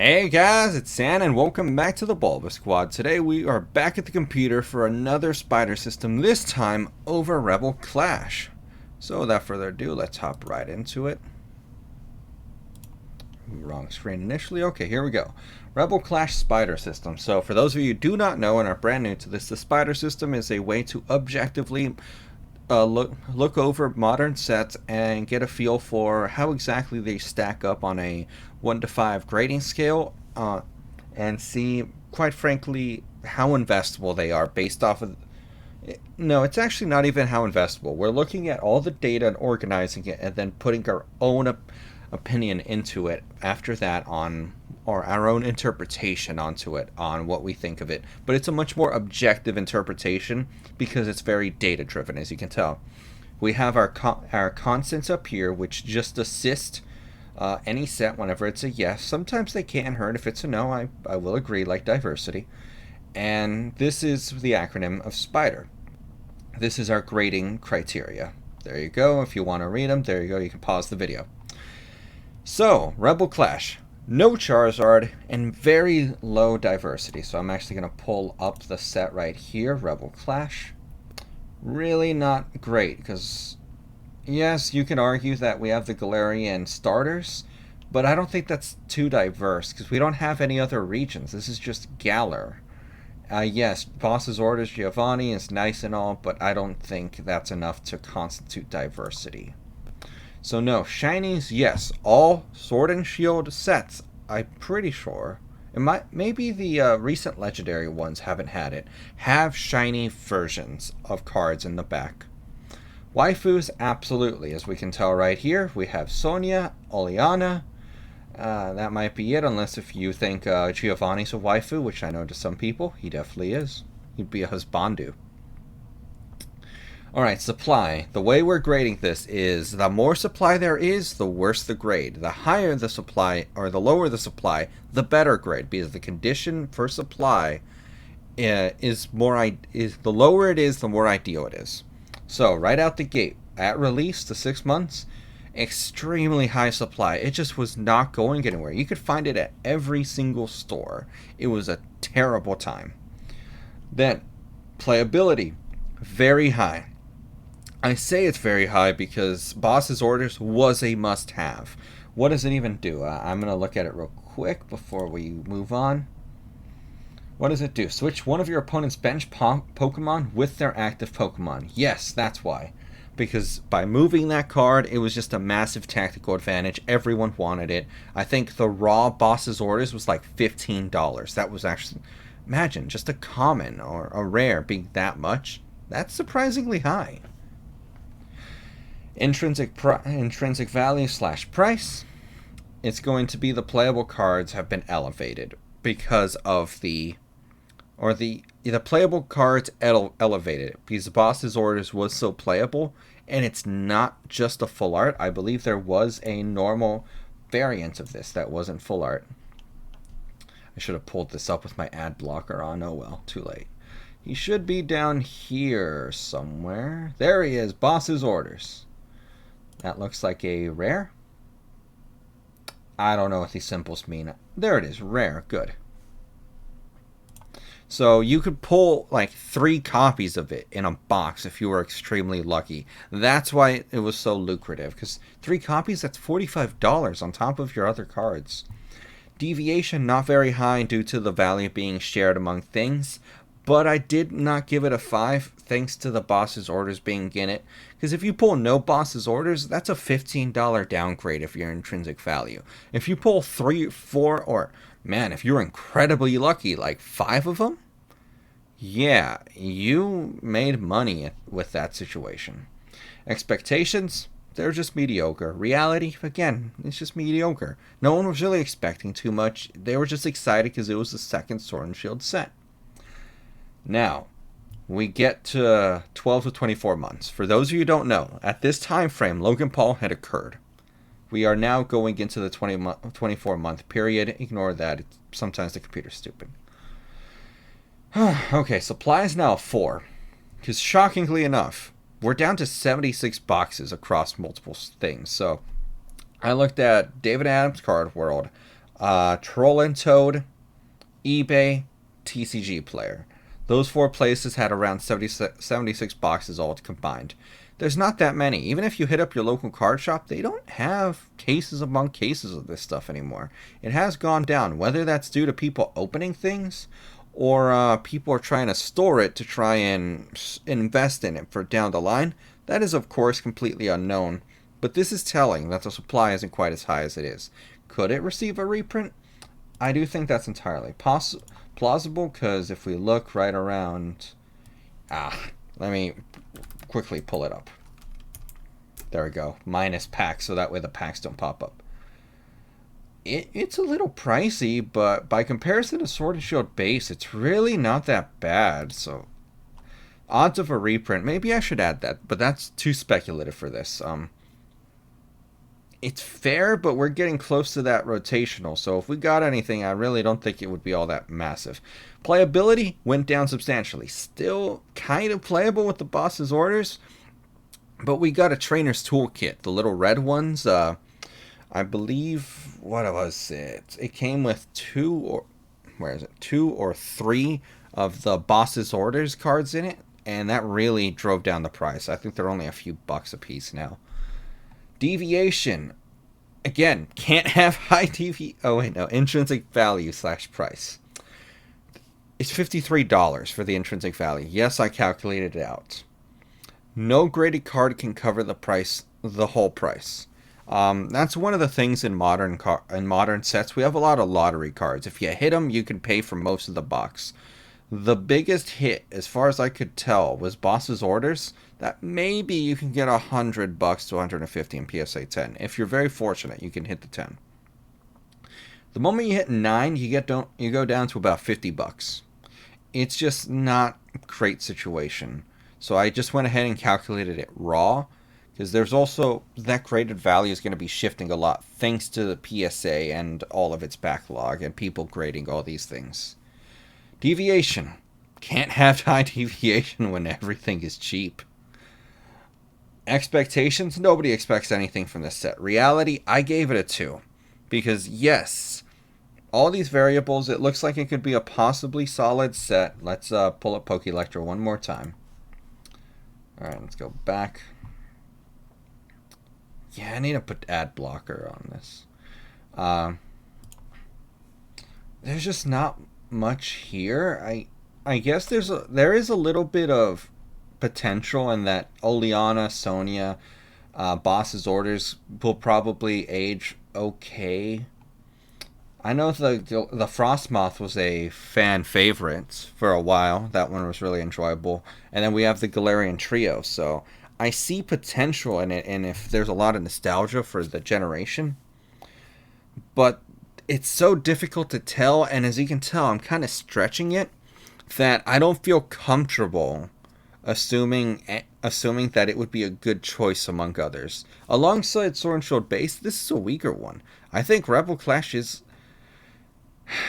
Hey guys, it's San and welcome back to the BulbaSquad. Today we are back at the computer for another spider system, this time over Rebel Clash. So without further ado, let's hop right into it. Wrong screen initially. Okay, here we go. Rebel Clash Spider System. So for those of you who do not know and are brand new to this, the spider system is a way to objectively look over modern sets and get a feel for how exactly they stack up on a 1 to 5 grading scale, and see, quite frankly, how investable they are based off of. No, it's actually not even how investable. We're looking at all the data and organizing it and then putting our own opinion into it after that, on or our own interpretation onto it, on what we think of it. But it's a much more objective interpretation because it's very data driven, as you can tell. We have our constants up here, which just assist any set whenever it's a yes. Sometimes they can hurt if it's a no. I will agree, like diversity. And this is the acronym of SPIDER. This is our grading criteria. There you go. If you want to read them, there you go. You can pause the video. So, Rebel Clash. No Charizard and very low diversity. So I'm actually going to pull up the set right here. Rebel Clash. Really not great because, yes, you can argue that we have the Galarian starters, but I don't think that's too diverse because we don't have any other regions. This is just Galar. Yes, Boss's Orders Giovanni is nice and all, but I don't think that's enough to constitute diversity. So no, shinies, yes, all Sword and Shield sets, I'm pretty sure. Maybe the recent legendary ones haven't had it. Have shiny versions of cards in the back. Waifus, absolutely. As we can tell right here, we have Sonia, Oleana. That might be it, unless if you think Giovanni's a waifu, which I know to some people, he definitely is. He'd be a husbandu. Alright, supply. The way we're grading this is the more supply there is, the worse the grade. The higher the supply, or the lower the supply, the better grade, because the condition for supply is the lower it is, the more ideal it is. So, right out the gate, at release, the 6 months, extremely high supply. It just was not going anywhere. You could find it at every single store. It was a terrible time. Then, playability, very high. I say it's very high because Boss's Orders was a must-have. What does it even do? I'm going to look at it real quick before we move on. What does it do? Switch one of your opponent's bench Pokemon with their active Pokemon. Yes, that's why. Because by moving that card, it was just a massive tactical advantage. Everyone wanted it. I think the raw Boss's Orders was like $15. That was actually... Imagine, just a common or a rare being that much. That's surprisingly high. Intrinsic value / price. It's going to be the playable cards have been elevated because of the playable cards elevated because the Boss's Orders was so playable, and it's not just a full art. I believe there was a normal variant of this that wasn't full art. I should have pulled this up with my ad blocker on. Oh well, too late. He should be down here somewhere. There he is, Boss's Orders. That looks like a rare. I don't know what these symbols mean. There it is, rare, good. So you could pull like 3 copies of it in a box if you were extremely lucky. That's why it was so lucrative, because 3 copies, that's $45 on top of your other cards. Deviation, not very high due to the value being shared among things, but I did not give it a 5 thanks to the Boss's Orders being in it. Because if you pull no Boss's Orders, that's a $15 downgrade if you're intrinsic value. If you pull 3, 4, or, man, if you're incredibly lucky, like 5 of them, yeah, you made money with that situation. Expectations, they're just mediocre. Reality, again, it's just mediocre. No one was really expecting too much. They were just excited because it was the second Sword and Shield set. Now, we get to 12 to 24 months. For those of you who don't know, at this time frame, Logan Paul had occurred. We are now going into the 24-month period. Ignore that. Sometimes the computer's stupid. Okay, supply is now 4. Because shockingly enough, we're down to 76 boxes across multiple things. So, I looked at David Adams' Card World. Troll and Toad, eBay, TCG Player. Those four places had around 76 boxes all combined. There's not that many. Even if you hit up your local card shop, they don't have cases among cases of this stuff anymore. It has gone down, whether that's due to people opening things or people are trying to store it to try and invest in it for down the line. That is, of course, completely unknown. But this is telling that the supply isn't quite as high as it is. Could it receive a reprint? I do think that's entirely plausible, because if we look right around... let me quickly pull it up. There we go. Minus packs, so that way the packs don't pop up. It's a little pricey, but by comparison to Sword and Shield base, it's really not that bad. So, odds of a reprint, maybe I should add that, but that's too speculative for this. It's fair, but we're getting close to that rotational, so if we got anything, I really don't think it would be all that massive. Playability went down substantially. Still kind of playable with the boss's orders, but we got a trainer's toolkit, the little red ones. I believe, what was it? It came with two or three of the boss's orders cards in it, and that really drove down the price. I think they're only a few bucks a piece now. Deviation, again, can't have high intrinsic value / price. It's $53 for the intrinsic value. Yes, I calculated it out. No graded card can cover the whole price. That's one of the things in modern sets. We have a lot of lottery cards. If you hit them, you can pay for most of the box. The biggest hit, as far as I could tell, was Boss's Orders. That maybe you can get $100 to $150 in PSA 10. If you're very fortunate, you can hit the 10. The moment you hit 9, you go down to about $50. It's just not a great situation. So I just went ahead and calculated it raw, because there's also that graded value is going to be shifting a lot thanks to the PSA and all of its backlog and people grading all these things. Deviation. Can't have high deviation when everything is cheap. Expectations. Nobody expects anything from this set. Reality. I gave it a 2. Because yes, all these variables, it looks like it could be a possibly solid set. Let's pull up Pokelectra one more time. Alright, let's go back. Yeah, I need to put ad blocker on this. There's just not much here. I guess there is a little bit of potential in that Oleana, Sonia, Boss's Orders will probably age okay. I know the Frostmoth was a fan favorite for a while. That one was really enjoyable. And then we have the Galarian Trio, so I see potential in it, and if there's a lot of nostalgia for the generation. But it's so difficult to tell, and as you can tell, I'm kind of stretching it, that I don't feel comfortable assuming that it would be a good choice among others. Alongside Sword and Shield base, this is a weaker one. I think Rebel Clash is...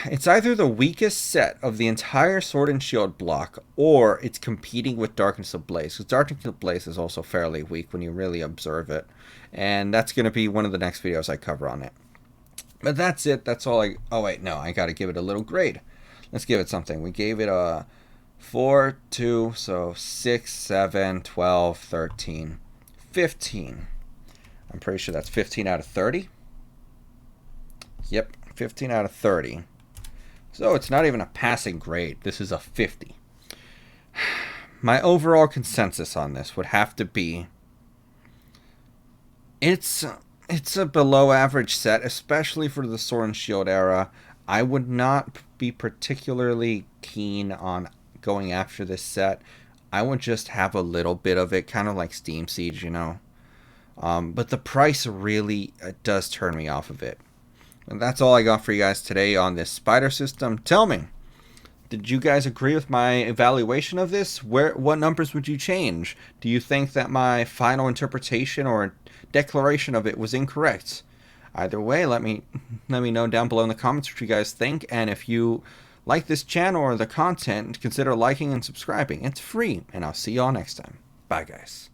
It's either the weakest set of the entire Sword and Shield block, or it's competing with Darkness Ablaze. Because Darkness Ablaze is also fairly weak when you really observe it. And that's going to be one of the next videos I cover on it. But that's it. That's all I... Oh, wait, no. I got to give it a little grade. Let's give it something. We gave it a 4, 2, so 6, 7, 12, 13, 15. I'm pretty sure that's 15 out of 30. Yep, 15 out of 30. So it's not even a passing grade. This is a 50. My overall consensus on this would have to be... It's a below average set, especially for the Sword and Shield era. I would not be particularly keen on going after this set. I would just have a little bit of it, kind of like Steam Siege, you know. But the price really does turn me off of it. And that's all I got for you guys today on this spider system. Tell me, did you guys agree with my evaluation of this? What numbers would you change? Do you think that my final interpretation or declaration of it was incorrect? Either way, let me know down below in the comments what you guys think. And if you like this channel or the content, consider liking and subscribing. It's free, and I'll see you all next time. Bye, guys.